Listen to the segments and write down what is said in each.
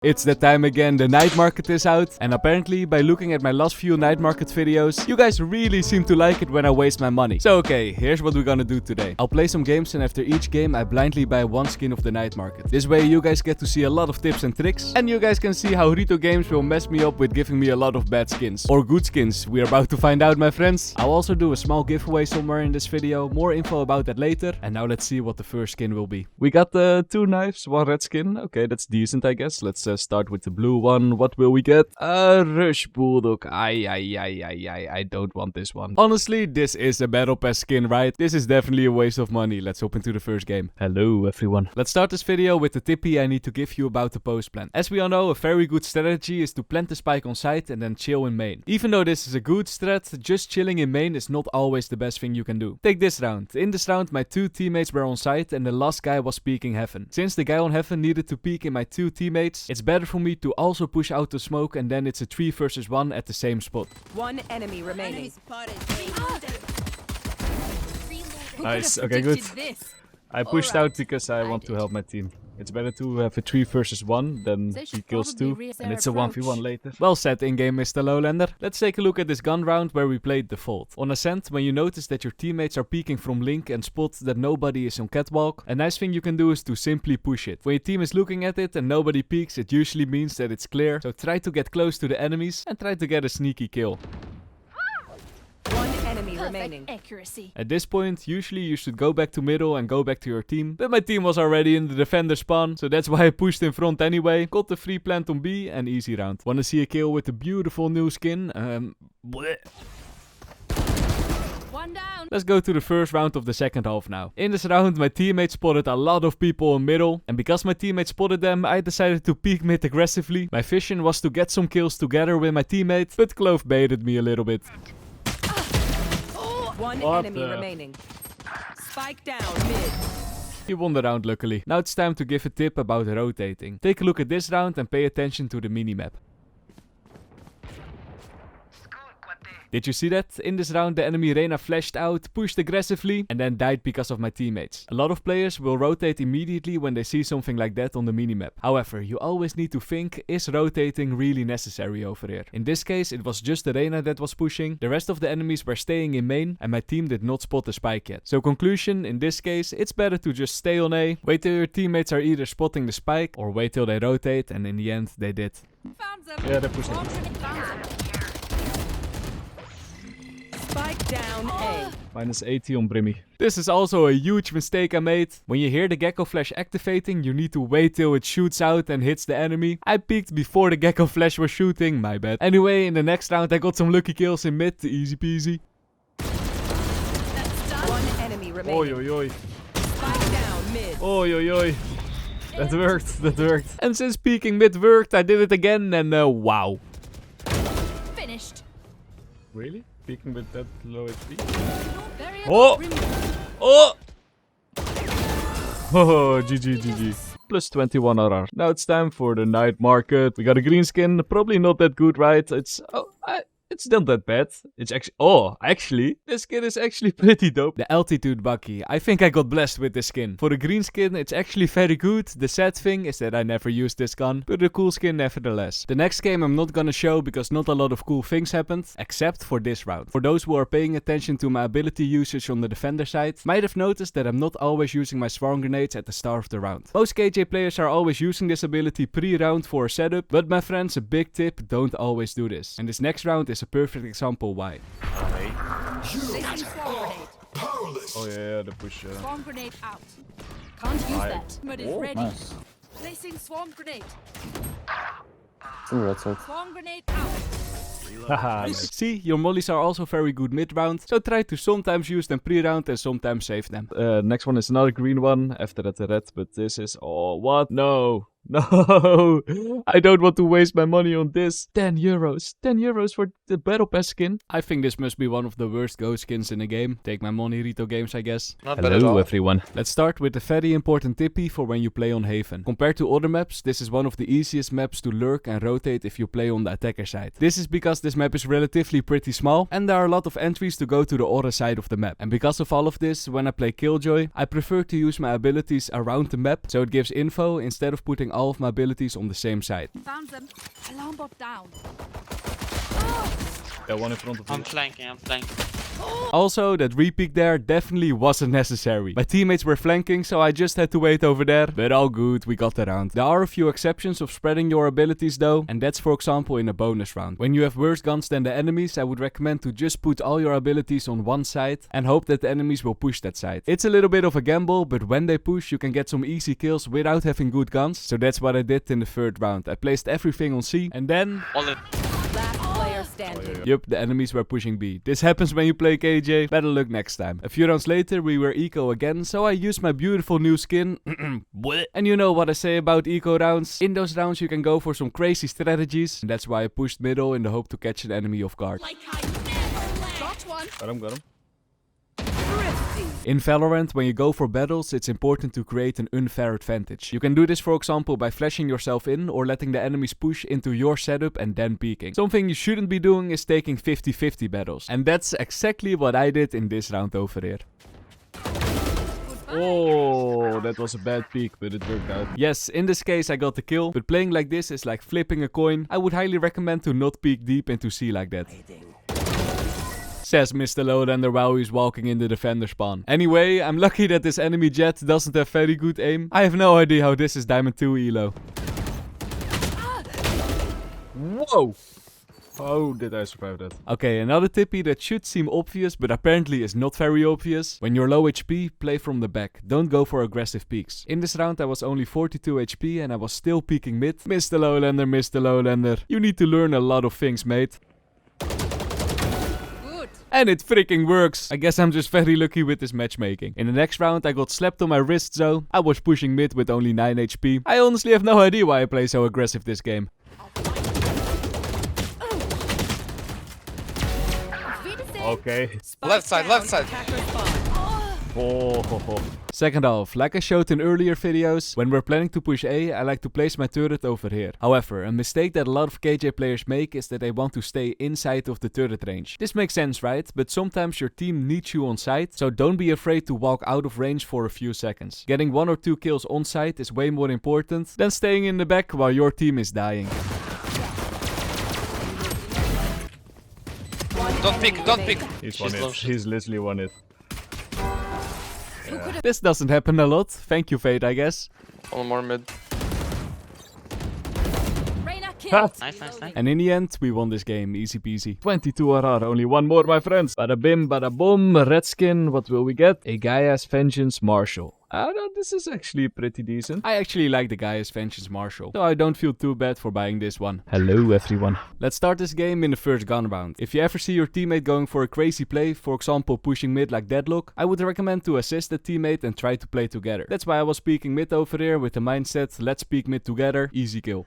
It's that time again, the night market is out, and apparently by looking at my last few night market videos, you guys really seem to like it when I waste my money. So okay, here's what we're gonna do today. I'll play some games and after each game I blindly buy one skin of the night market. This way you guys get to see a lot of tips and tricks, and you guys can see how Rito Games will mess me up with giving me a lot of bad skins. Or good skins, we're about to find out, my friends. I'll also do a small giveaway somewhere in this video, more info about that later, and now let's see what the first skin will be. We got two knives, one red skin, okay, that's decent I guess. Let's start with the blue one. What will we get? Rush Bulldog. I don't want this one. Honestly, this is a battle pass skin, right? This is definitely a waste of money. Let's hop into the first game. Hello everyone. Let's start this video with the tippy I need to give you about the post plant. As we all know, a very good strategy is to plant the spike on site and then chill in main. Even though this is a good strat, just chilling in main is not always the best thing you can do. Take this round. In this round, my two teammates were on site and the last guy was peeking heaven. Since the guy on heaven needed to peek in my two teammates, it's better for me to also push out the smoke and then it's a 3 versus 1 at the same spot. One enemy remaining. Nice, okay, good. I pushed out because I want to help my team. It's better to have a 3 versus 1 than he kills 2 and it's a 1v1 later. Well said in-game, Mr. Lowlander. Let's take a look at this gun round where we played default. On Ascent, when you notice that your teammates are peeking from Link and spot that nobody is on Catwalk, a nice thing you can do is to simply push it. When your team is looking at it and nobody peeks, it usually means that it's clear. So try to get close to the enemies and try to get a sneaky kill. One enemy remaining. Accuracy. At this point, usually you should go back to middle and go back to your team. But my team was already in the defender spawn, so that's why I pushed in front anyway. Got the free plant on B and easy round. Wanna see a kill with the beautiful new skin? Bleh. One down. Let's go to the first round of the second half now. In this round, my teammate spotted a lot of people in middle. And because my teammate spotted them, I decided to peek mid aggressively. My vision was to get some kills together with my teammate, but Clove baited me a little bit. One enemy remaining. Spike down mid. He won the round luckily. Now it's time to give a tip about rotating. Take a look at this round and pay attention to the minimap. Did you see that? In this round the enemy Reyna flashed out, pushed aggressively and then died because of my teammates. A lot of players will rotate immediately when they see something like that on the minimap. However, you always need to think, is rotating really necessary over here? In this case it was just the Reyna that was pushing, the rest of the enemies were staying in main and my team did not spot the spike yet. So conclusion, in this case it's better to just stay on A, wait till your teammates are either spotting the spike or wait till they rotate, and in the end they did. Found them. Yeah, they're pushing. Spike down A. Minus 80 on Brimmy. This is also a huge mistake I made. When you hear the Gecko Flash activating, you need to wait till it shoots out and hits the enemy. I peeked before the Gecko Flash was shooting, my bad. Anyway, in the next round I got some lucky kills in mid, easy peasy. That's done. One enemy remaining. Oi oi oi. Spike down mid. Oi oi oi. That worked, that worked. And since peeking mid worked, I did it again and wow. Finished. Really? Peeking with that low HP? Barrier Oh! removed. Oh! Oh, GG. Plus 21 RR. Now it's time for the night market. We got a green skin. Probably not that good, right? It's not that bad. It's actually, this skin is actually pretty dope. The Altitude Bucky. I think I got blessed with this skin. For the green skin, it's actually very good. The sad thing is that I never used this gun, but a cool skin nevertheless. The next game I'm not gonna show because not a lot of cool things happened, except for this round. For those who are paying attention to my ability usage on the defender side, might have noticed that I'm not always using my swarm grenades at the start of the round. Most KJ players are always using this ability pre-round for a setup, but my friends, a big tip, don't always do this. And this next round is a perfect example why. Placing swarm grenade. Oh yeah, the push. Swarm grenade out. Can't use that. But is ready. Nice. Placing swarm grenade. Ooh, that's it. Swarm grenade out. Haha. See, your mollies are also very good mid-round, so try to sometimes use them pre-round and sometimes save them. Next one is another green one, after that the red, but this is... Oh, what? No! No! I don't want to waste my money on this. 10 euros. 10 euros for the battle pass skin. I think this must be one of the worst ghost skins in the game. Take my money, Rito Games, I guess. Not bad at all. Everyone. Let's start with a very important tippy for when you play on Haven. Compared to other maps, this is one of the easiest maps to lurk and rotate if you play on the attacker side. This is because this map is relatively pretty small and there are a lot of entries to go to the other side of the map. And because of all of this, when I play Killjoy, I prefer to use my abilities around the map, so it gives info instead of putting all of my abilities on the same side. Found them. Alarm bot down. Yeah, one in front of you. I'm flanking. Also, that re-peek there definitely wasn't necessary. My teammates were flanking, so I just had to wait over there. But all good, we got that round. There are a few exceptions of spreading your abilities though, and that's for example in a bonus round. When you have worse guns than the enemies, I would recommend to just put all your abilities on one side and hope that the enemies will push that side. It's a little bit of a gamble, but when they push, you can get some easy kills without having good guns. So that's what I did in the third round. I placed everything on C, and then... Last player standing. Yup, the enemies were pushing B. This happens when you play KJ. Better luck next time. A few rounds later, we were eco again, so I used my beautiful new skin. And you know what I say about eco rounds. In those rounds, you can go for some crazy strategies. And that's why I pushed middle in the hope to catch an enemy off guard. Like I never left. Got one. Got him. In Valorant, when you go for battles, it's important to create an unfair advantage. You can do this for example by flashing yourself in or letting the enemies push into your setup and then peeking. Something you shouldn't be doing is taking 50-50 battles. And that's exactly what I did in this round over here. Oh, that was a bad peek, but it worked out. Yes, in this case I got the kill, but playing like this is like flipping a coin. I would highly recommend to not peek deep into C like that. Says Mr. Lowlander while he's walking in the defender spawn. Anyway, I'm lucky that this enemy jet doesn't have very good aim. I have no idea how this is Diamond 2 elo. Whoa! How did I survive that? Okay, another tippy that should seem obvious, but apparently is not very obvious. When you're low HP, play from the back. Don't go for aggressive peeks. In this round I was only 42 HP and I was still peeking mid. Mr. Lowlander, you need to learn a lot of things, mate. And it freaking works. I guess I'm just very lucky with this matchmaking. In the next round I got slapped on my wrist though. I was pushing mid with only 9 HP. I honestly have no idea why I play so aggressive this game. Okay. Left side. Oh. Second half, like I showed in earlier videos, when we're planning to push A, I like to place my turret over here. However, a mistake that a lot of KJ players make is that they want to stay inside of the turret range. This makes sense, right? But sometimes your team needs you on site, so don't be afraid to walk out of range for a few seconds. Getting 1 or 2 kills on site is way more important than staying in the back while your team is dying. Don't pick. He's literally won it. This doesn't happen a lot. Thank you, Fate, I guess. One more mid. Reyna killed. Nice. And in the end, we won this game. Easy peasy. 22 RR, only one more, my friends. Bada bim, bada boom. Redskin, what will we get? A Gaia's Vengeance Marshal. This is actually pretty decent. I actually like the Gaia's Vengeance Marshal, so I don't feel too bad for buying this one. Hello everyone. Let's start this game in the first gun round. If you ever see your teammate going for a crazy play, for example pushing mid like Deadlock, I would recommend to assist the teammate and try to play together. That's why I was peeking mid over here with the mindset, let's peek mid together, easy kill.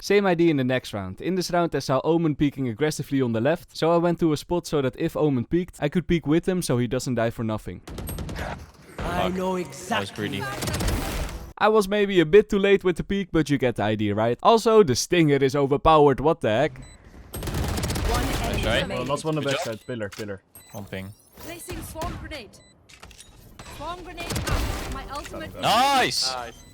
Same idea in the next round. In this round I saw Omen peeking aggressively on the left, so I went to a spot so that if Omen peeked, I could peek with him so he doesn't die for nothing. I know exactly. I was greedy. I was maybe a bit too late with the peek, but you get the idea, right? Also, the Stinger is overpowered, what the heck? One enemy right. remaining. Last one on the Good backside, pillar. One ping. Placing swarm grenade. Swarm grenade out. My ultimate. Nice!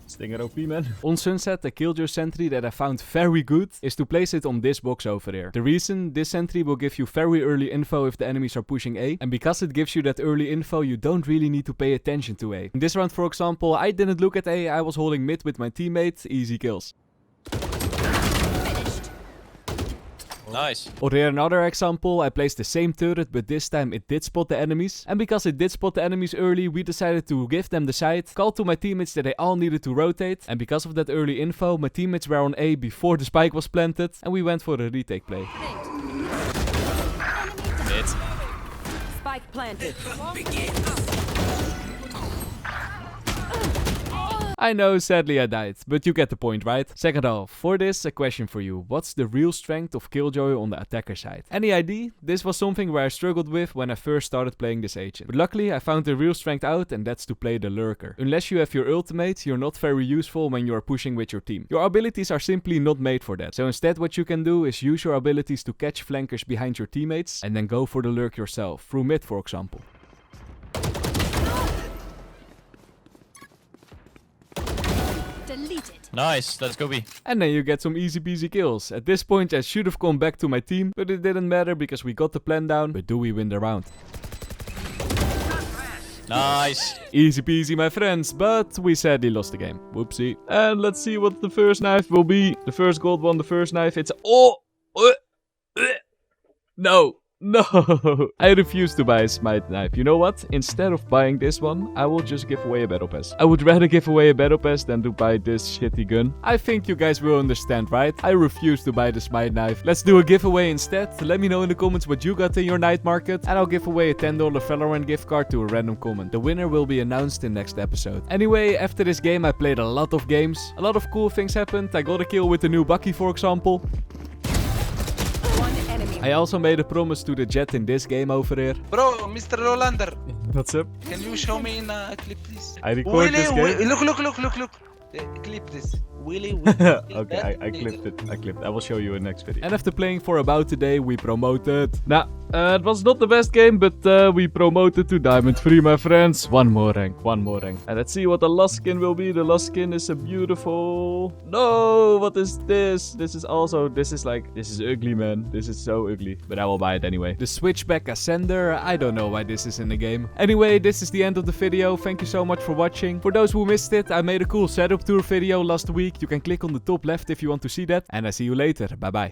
Stinger OP, man. On Sunset, a Killjoy sentry that I found very good is to place it on this box over here. The reason, this sentry will give you very early info if the enemies are pushing A, and because it gives you that early info, you don't really need to pay attention to A. In this round, for example, I didn't look at A, I was holding mid with my teammate, easy kills. Nice. Or here another example, I placed the same turret, but this time it did spot the enemies. And because it did spot the enemies early, we decided to give them the side, called to my teammates that they all needed to rotate. And because of that early info, my teammates were on A before the spike was planted, and we went for a retake play. Mid. Spike planted. I know, sadly I died, but you get the point, right? Second half. For this, a question for you. What's the real strength of Killjoy on the attacker side? Any idea? This was something where I struggled with when I first started playing this agent. But luckily, I found the real strength out, and that's to play the lurker. Unless you have your ultimate, you're not very useful when you're pushing with your team. Your abilities are simply not made for that. So instead what you can do is use your abilities to catch flankers behind your teammates, and then go for the lurk yourself, through mid for example. deleted. Nice. Let's go B. And then you get some easy peasy kills. At this point I should have come back to my team, but it didn't matter because we got the plan down. But do we win the round? Nice. Easy peasy, my friends, but we sadly lost the game. Whoopsie. And let's see what the first knife will be. The first gold one, the first knife. It's... Oh! No! No! I refuse to buy a smite knife. You know what? Instead of buying this one, I will just give away a battle pass. I would rather give away a battle pass than to buy this shitty gun. I think you guys will understand, right? I refuse to buy the smite knife. Let's do a giveaway instead. Let me know in the comments what you got in your night market, and I'll give away a $10 Valorant gift card to a random comment. The winner will be announced in next episode. Anyway, after this game I played a lot of games. A lot of cool things happened. I got a kill with the new Bucky, for example. I also made a promise to the Jet in this game over here. Bro, Mr. Rolander, What's up? can you show me in a clip, please? I record this game. Look. Clip this. Willy. Okay, I clipped it. I will show you in next video. And after playing for about a day, we promoted. Nah, it was not the best game, but we promoted to Diamond 3, my friends. One more rank. And let's see what the last skin will be. The last skin is a beautiful... No, what is this? This is ugly, man. This is so ugly. But I will buy it anyway. The Switchback Ascender. I don't know why this is in the game. Anyway, this is the end of the video. Thank you so much for watching. For those who missed it, I made a cool setup tour video last week. You can click on the top left if you want to see that. And I see you later. Bye bye.